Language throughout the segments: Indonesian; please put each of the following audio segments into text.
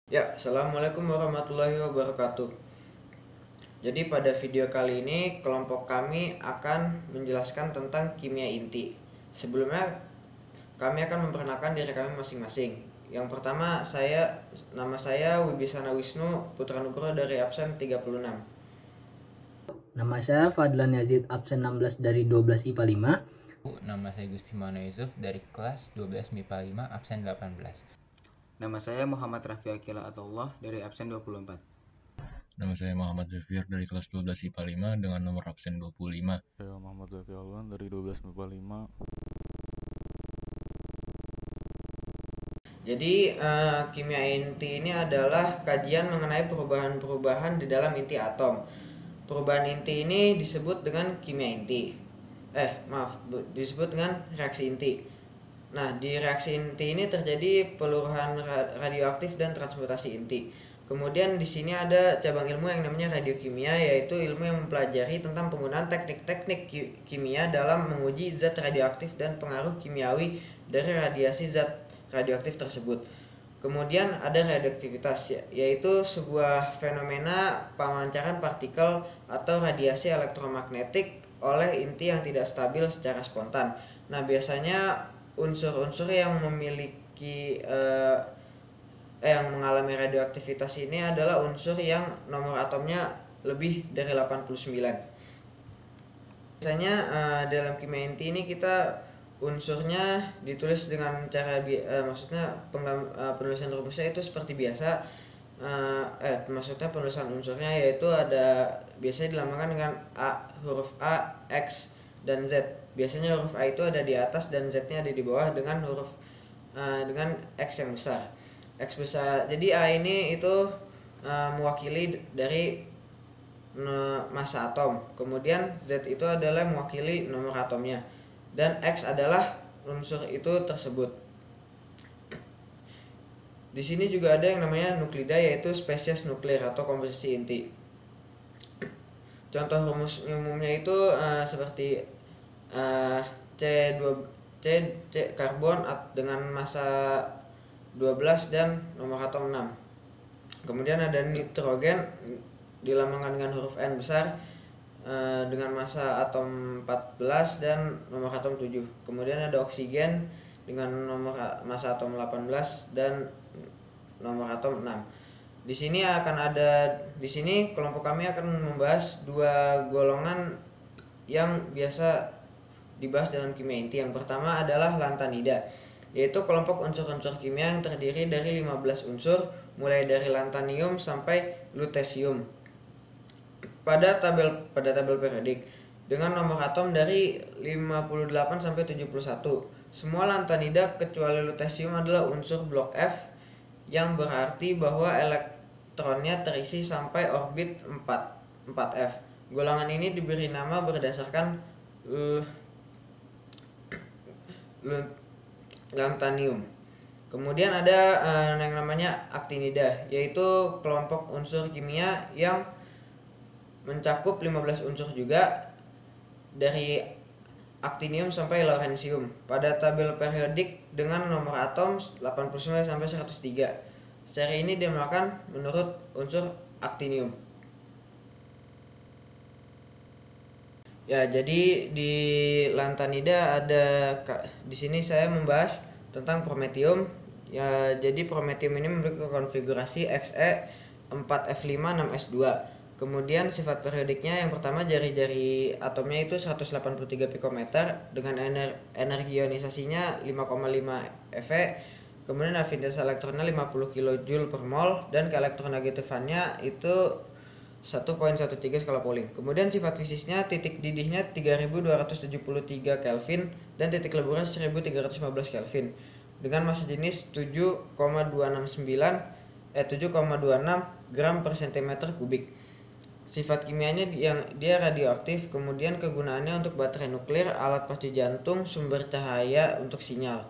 Ya, assalamualaikum warahmatullahi wabarakatuh. Jadi pada video kali ini kelompok kami akan menjelaskan tentang kimia inti. Sebelumnya kami akan memperkenalkan diri kami masing-masing. Yang pertama, nama saya Wibisana Wisnu Putra Nugroho dari absen 36. Nama saya Fadlan Yazid, absen 16 dari 12 IPA 5. Nama saya Gusti Maulana Yusuf dari kelas 12 MIPA 5 absen 18. Nama saya Muhammad Rafi Akila Atullah dari absen 24. Nama saya Muhammad Zafir dari kelas 12 IPA 5 dengan nomor absen 25. Saya Muhammad Zafi Alwan dari 12 MIPA 5. Jadi kimia inti ini adalah kajian mengenai perubahan-perubahan di dalam inti atom. Perubahan inti ini disebut dengan kimia inti. Disebut dengan reaksi inti. Nah, di reaksi inti ini terjadi peluruhan radioaktif dan transmutasi inti. Kemudian di sini ada cabang ilmu yang namanya radiokimia, yaitu ilmu yang mempelajari tentang penggunaan teknik-teknik kimia dalam menguji zat radioaktif dan pengaruh kimiawi dari radiasi zat radioaktif tersebut. Kemudian ada radioaktivitas, yaitu sebuah fenomena pemancaran partikel atau radiasi elektromagnetik oleh inti yang tidak stabil secara spontan. Nah, biasanya unsur-unsur yang memiliki yang mengalami radioaktivitas ini adalah unsur yang nomor atomnya lebih dari 89. Biasanya dalam kimia inti ini kita unsurnya ditulis dengan cara penulisan rumusnya itu seperti biasa. Maksudnya penulisan unsurnya yaitu biasanya dilambangkan dengan huruf A, X, dan Z. Biasanya huruf A itu ada di atas dan Z-nya ada di bawah dengan dengan X yang besar. X besar. Jadi A ini itu mewakili dari massa atom. Kemudian Z itu adalah mewakili nomor atomnya. Dan X adalah unsur itu tersebut. Di sini juga ada yang namanya nuklida, yaitu spesies nuklir atau komposisi inti. Contoh rumus umumnya itu seperti C karbon dengan massa 12 dan nomor atom 6. Kemudian ada nitrogen dilambangkan dengan huruf N besar dengan massa atom 14 dan nomor atom 7. Kemudian ada oksigen dengan massa atom 18 dan nomor atom 6. Di sini kelompok kami akan membahas dua golongan yang biasa dibahas dalam kimia inti. Yang pertama adalah lantanida, yaitu kelompok unsur-unsur kimia yang terdiri dari 15 unsur mulai dari lantanium sampai lutesium pada tabel periodik dengan nomor atom dari 58 sampai 71. Semua lantanida kecuali lutesium adalah unsur blok F, yang berarti bahwa elektronnya terisi sampai orbit 4F. Golongan ini diberi nama berdasarkan lantanium. Kemudian ada yang namanya aktinida, yaitu kelompok unsur kimia yang mencakup 15 unsur juga dari aktinium sampai lawrensium pada tabel periodik dengan nomor atom 89 sampai 103. Seri ini dinamakan menurut unsur aktinium. Ya, jadi di lantanida di sini saya membahas tentang prometium. Ya, jadi prometium ini memiliki konfigurasi Xe 4F5 6S2. Kemudian sifat periodiknya yang pertama jari-jari atomnya itu 183 pikometer dengan energi ionisasinya 5,5 eV. Kemudian afinitas elektronnya 50 kJ per mol dan keelektronegatifannya itu 1,13 skala Pauling. Kemudian sifat fisisnya titik didihnya 3273 Kelvin dan titik leburnya 1315 Kelvin dengan massa jenis 7,26 gram per cm kubik. Sifat kimianya yang dia radioaktif. Kemudian kegunaannya untuk baterai nuklir, alat pacu jantung, sumber cahaya untuk sinyal.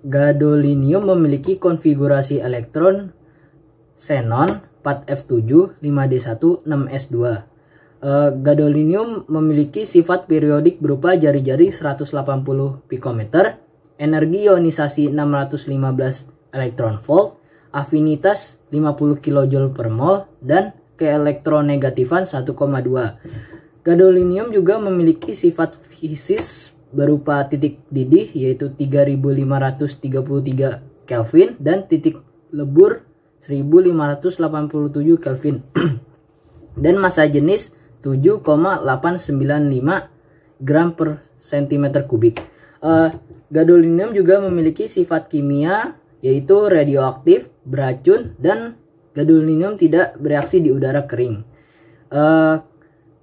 Gadolinium memiliki konfigurasi elektron xenon 4F7 5D1 6S2. Gadolinium memiliki sifat periodik berupa jari-jari 180 pikometer, energi ionisasi 615 elektron volt, afinitas 50 kJ per mol, dan keelektronegatifan 1,2. Gadolinium juga memiliki sifat fisis berupa titik didih yaitu 3533 Kelvin dan titik lebur 1587 Kelvin dan massa jenis 7,895 gram per cm kubik. Gadolinium juga memiliki sifat kimia yaitu radioaktif, beracun, dan gadolinium tidak bereaksi di udara kering.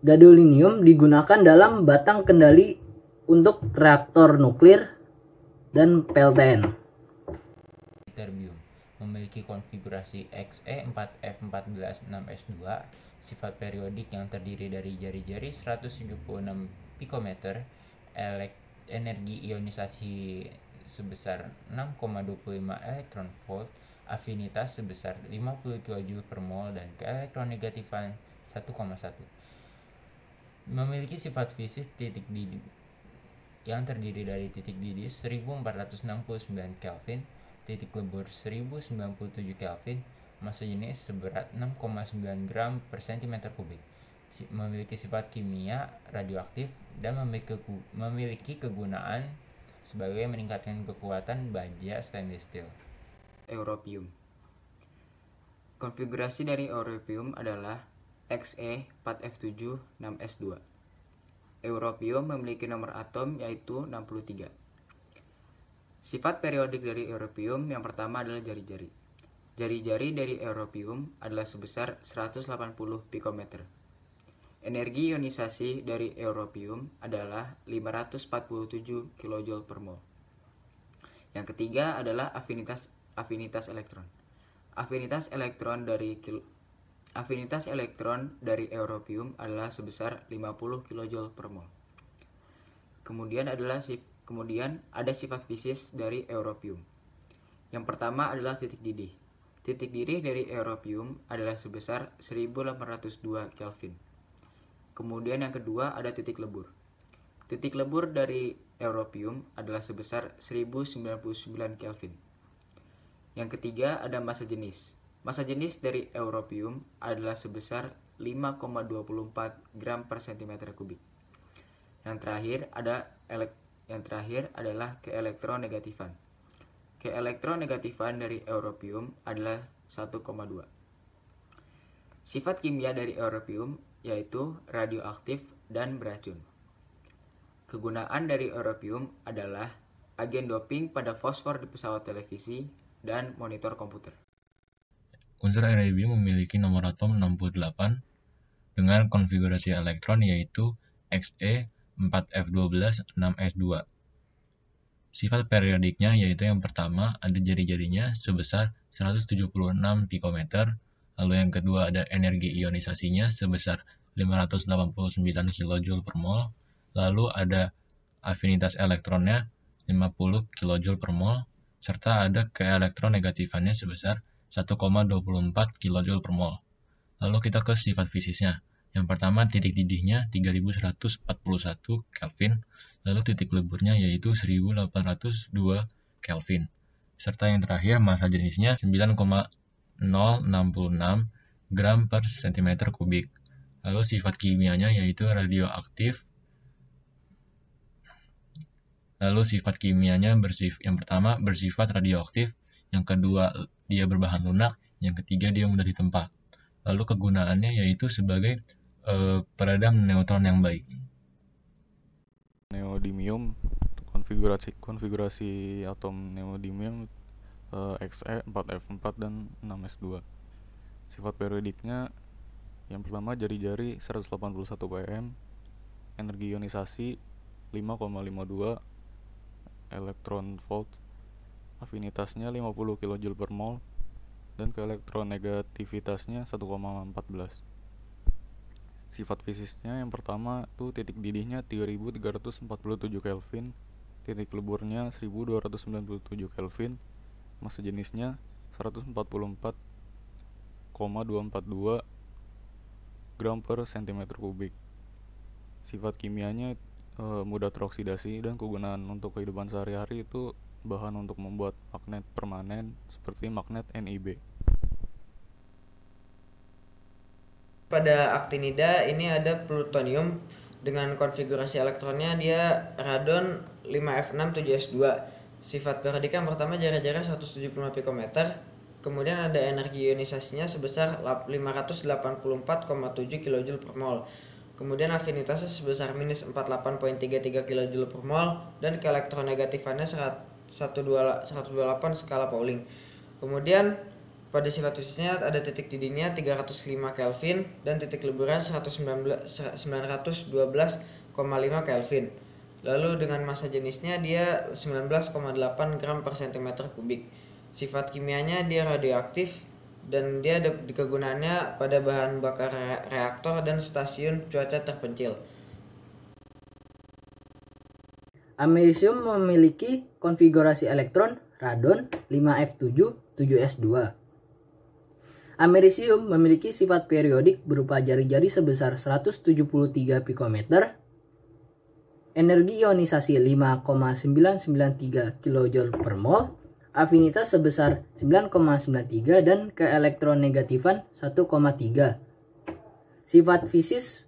Gadolinium digunakan dalam batang kendali untuk reaktor nuklir dan PLTN. Terbium memiliki konfigurasi Xe4F14-6s2, sifat periodik yang terdiri dari jari-jari 176 pikometer, energi ionisasi sebesar 6,25 elektron volt, afinitas sebesar 50 kJ per mol, dan keelektronegatifan 1,1. Memiliki sifat fisis titik didih yang terdiri dari titik didih 1469 Kelvin, titik lebur 1097 Kelvin, massa jenis seberat 6,9 gram per cm kubik. Memiliki sifat kimia radioaktif dan memiliki kegunaan sebagai meningkatkan kekuatan baja stainless steel. Europium. Konfigurasi dari europium adalah Xe4F7-6s2. Europium memiliki nomor atom yaitu 63. Sifat periodik dari europium yang pertama adalah jari-jari. Jari-jari dari europium adalah sebesar 180 pikometer. Energi ionisasi dari europium adalah 547 kJ per mol. Yang ketiga adalah afinitas elektron. Afinitas elektron dari europium adalah sebesar 50 kJ per mol. Kemudian ada sifat fisis dari europium. Yang pertama adalah titik didih. Titik didih dari europium adalah sebesar 1802 Kelvin. Kemudian yang kedua ada titik lebur. Titik lebur dari europium adalah sebesar 1099 Kelvin. Yang ketiga ada massa jenis. Massa jenis dari europium adalah sebesar 5,24 gram per cm kubik. Yang terakhir adalah keelektronegatifan. Keelektronegatifan dari europium adalah 1,2. Sifat kimia dari europium yaitu radioaktif dan beracun. Kegunaan dari europium adalah agen doping pada fosfor di pesawat televisi dan monitor komputer. Unsur europium memiliki nomor atom 68 dengan konfigurasi elektron yaitu Xe4F12-6s2. Sifat periodiknya yaitu yang pertama ada jari-jarinya sebesar 176 pikometer, lalu yang kedua ada energi ionisasinya sebesar 589 kJ per mol, lalu ada afinitas elektronnya 50 kJ per mol, serta ada keelektronegatifannya sebesar 1,24 kJ per mol. Lalu kita ke sifat fisisnya. Yang pertama titik didihnya 3141 Kelvin, lalu titik leburnya yaitu 1802 Kelvin. Serta yang terakhir massa jenisnya 9,066 gram per cm kubik. Lalu sifat kimianya yaitu radioaktif. Lalu sifat kimianya yang pertama bersifat radioaktif, yang kedua dia berbahan lunak, yang ketiga dia mudah ditempa. Lalu kegunaannya yaitu sebagai peredam neutron yang baik. Neodymium, konfigurasi atom neodymium Xe4F4 dan 6s2. Sifat periodiknya yang pertama jari-jari 181 pm, energi ionisasi 5,52 elektron volt, afinitasnya 50 kJ per mol, dan keelektronegativitasnya 1,14. Sifat fisisnya yang pertama tuh titik didihnya 3347 Kelvin, titik leburnya 1297 Kelvin, massa jenisnya 144,242 gram per cm kubik. Sifat kimianya mudah teroksidasi dan kegunaan untuk kehidupan sehari-hari itu bahan untuk membuat magnet permanen seperti magnet Nib. Pada aktinida ini ada plutonium dengan konfigurasi elektronnya dia radon 5F6 7S2. Sifat periodik yang pertama jarak-jarak 175 pikometer. Kemudian ada energi ionisasinya sebesar 584,7 kJ per mol. Kemudian afinitasnya sebesar minus 48,33 kJ per mol dan keelektronegatifannya 128 skala Pauling. Kemudian pada sifat fisiknya ada titik didihnya 305 Kelvin dan titik leburan 912,5 Kelvin. Lalu dengan massa jenisnya dia 19,8 gram per cm kubik. Sifat kimianya dia radioaktif dan dia ada kegunaannya pada bahan bakar reaktor dan stasiun cuaca terpencil. Amerisium memiliki konfigurasi elektron radon 5F7 7S2. Amerisium memiliki sifat periodik berupa jari-jari sebesar 173 pikometer, energi ionisasi 5,993 kJ per mol, afinitas sebesar 9,93 dan keelektronegatifan 1,3. Sifat fisis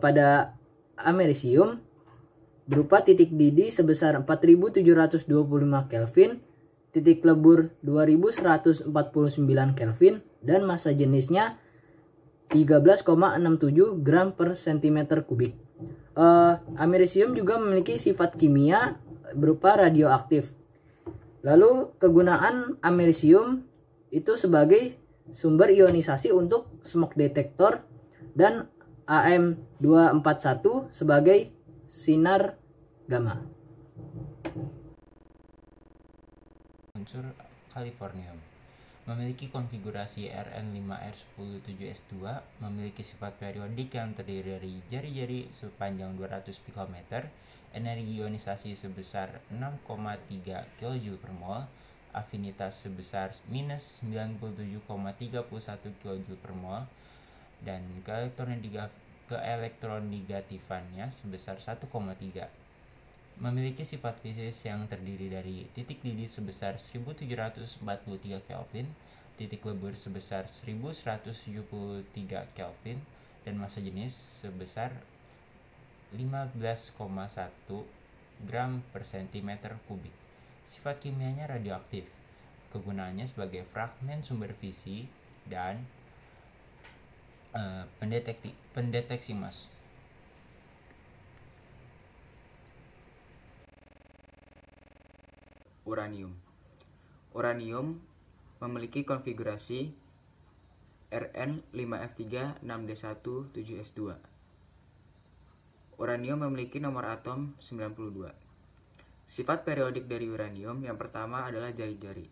pada amerisium berupa titik didih sebesar 4725 Kelvin, titik lebur 2149 Kelvin, dan massa jenisnya 13,67 gram per cm kubik. Amerisium juga memiliki sifat kimia berupa radioaktif. Lalu kegunaan amerisium itu sebagai sumber ionisasi untuk smoke detector dan AM241 sebagai sinar gamma. Unsur Californium memiliki konfigurasi Rn5R10-7s2, memiliki sifat periodik yang terdiri dari jari-jari sepanjang 200 pikometer, energi ionisasi sebesar 6,3 kJ per mol, afinitas sebesar minus 97,31 kJ per mol, dan keelektronegatifannya sebesar 1,3. Memiliki sifat fisis yang terdiri dari titik didih sebesar 1743 Kelvin, titik lebur sebesar 1173 Kelvin, dan massa jenis sebesar 15,1 gram per cm kubik. Sifat kimianya radioaktif. Kegunaannya sebagai fragmen sumber fisi dan pendeteksi mas. Uranium memiliki konfigurasi Rn5F3 6d1 7s2. Uranium memiliki nomor atom 92. Sifat periodik dari uranium yang pertama adalah jari-jari.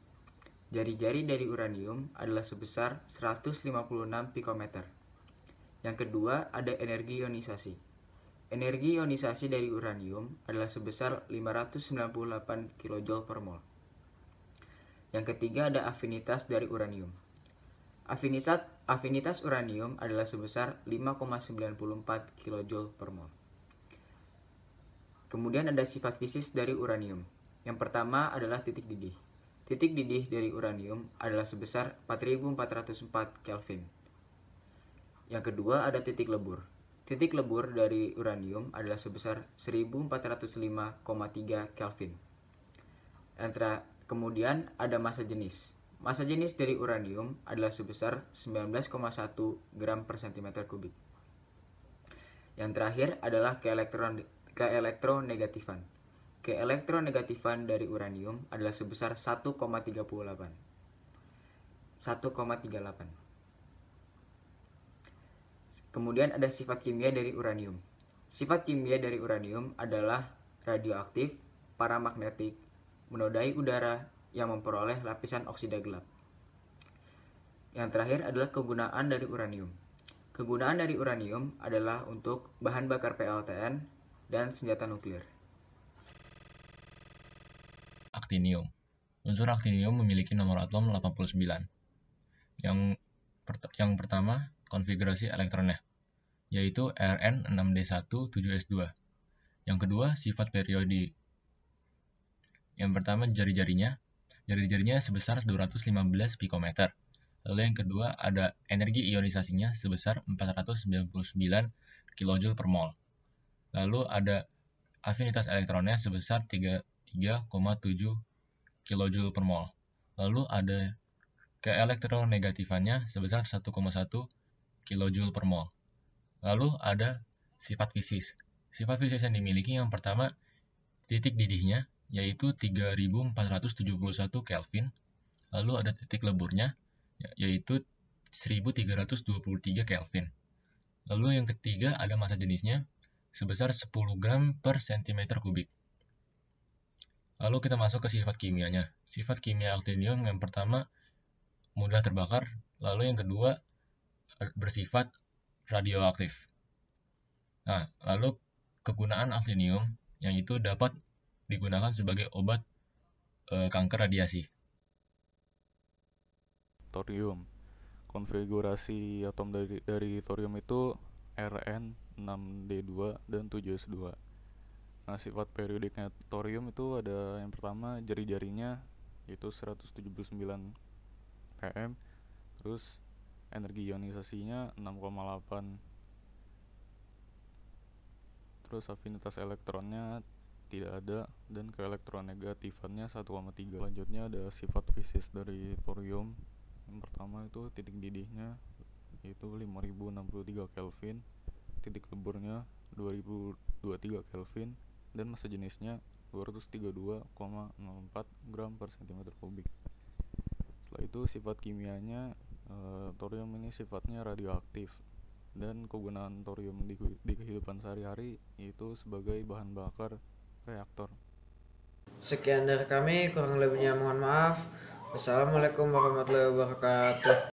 Jari-jari dari uranium adalah sebesar 156 pikometer. Yang kedua ada energi ionisasi. Energi ionisasi dari uranium adalah sebesar 598 kJ per mol. Yang ketiga ada afinitas dari uranium. Afinitas uranium adalah sebesar 5,94 kJ per mol. Kemudian ada sifat fisis dari uranium. Yang pertama adalah titik didih. Titik didih dari uranium adalah sebesar 4404 Kelvin. Yang kedua ada titik lebur. Titik lebur dari uranium adalah sebesar 1405,3 Kelvin. Kemudian ada massa jenis. Massa jenis dari uranium adalah sebesar 19,1 gram per cm kubik. Yang terakhir adalah keelektronegatifan. Keelektronegatifan dari uranium adalah sebesar 1,38. Kemudian ada sifat kimia dari uranium. Sifat kimia dari uranium adalah radioaktif, paramagnetik, menodai udara yang memperoleh lapisan oksida gelap. Yang terakhir adalah kegunaan dari uranium. Kegunaan dari uranium adalah untuk bahan bakar PLTN dan senjata nuklir. Aktinium. Unsur aktinium memiliki nomor atom 89. Yang pertama, konfigurasi elektronnya, yaitu Rn6d1 7s2. Yang kedua, sifat periodik, Yang pertama jari-jarinya sebesar 215 pikometer. Lalu yang kedua ada energi ionisasinya sebesar 499 kJ per mol. Lalu ada afinitas elektronnya sebesar 33,7 kJ per mol. Lalu ada keelektronegatifannya sebesar 1,1 kJ per mol. Lalu ada sifat fisis. Sifat fisis yang dimiliki yang pertama titik didihnya yaitu 3471 Kelvin. Lalu ada titik leburnya yaitu 1323 Kelvin. Lalu yang ketiga ada massa jenisnya sebesar 10 gram per cm kubik. Lalu kita masuk ke sifat kimianya. Sifat kimia aluminium yang pertama mudah terbakar, lalu yang kedua bersifat radioaktif. Nah, lalu kegunaan aluminium yang itu dapat digunakan sebagai obat kanker radiasi. Thorium. Konfigurasi atom dari thorium itu Rn, 6d2 dan 7s2. Nah, sifat periodiknya thorium itu ada yang pertama jari-jarinya yaitu 179 pm, terus energi ionisasinya 6,8, terus afinitas elektronnya tidak ada dan keelektronegatifannya 1,3. Selanjutnya ada sifat fisis dari thorium. Yang pertama itu titik didihnya yaitu 5063 Kelvin, titik leburnya 2023 Kelvin, dan massa jenisnya 232,04 gram per cm kubik. Setelah itu sifat kimianya, thorium ini sifatnya radioaktif, dan kegunaan thorium di kehidupan sehari-hari yaitu sebagai bahan bakar reaktor. Sekian dari kami, kurang lebihnya mohon maaf. Wassalamualaikum warahmatullahi wabarakatuh.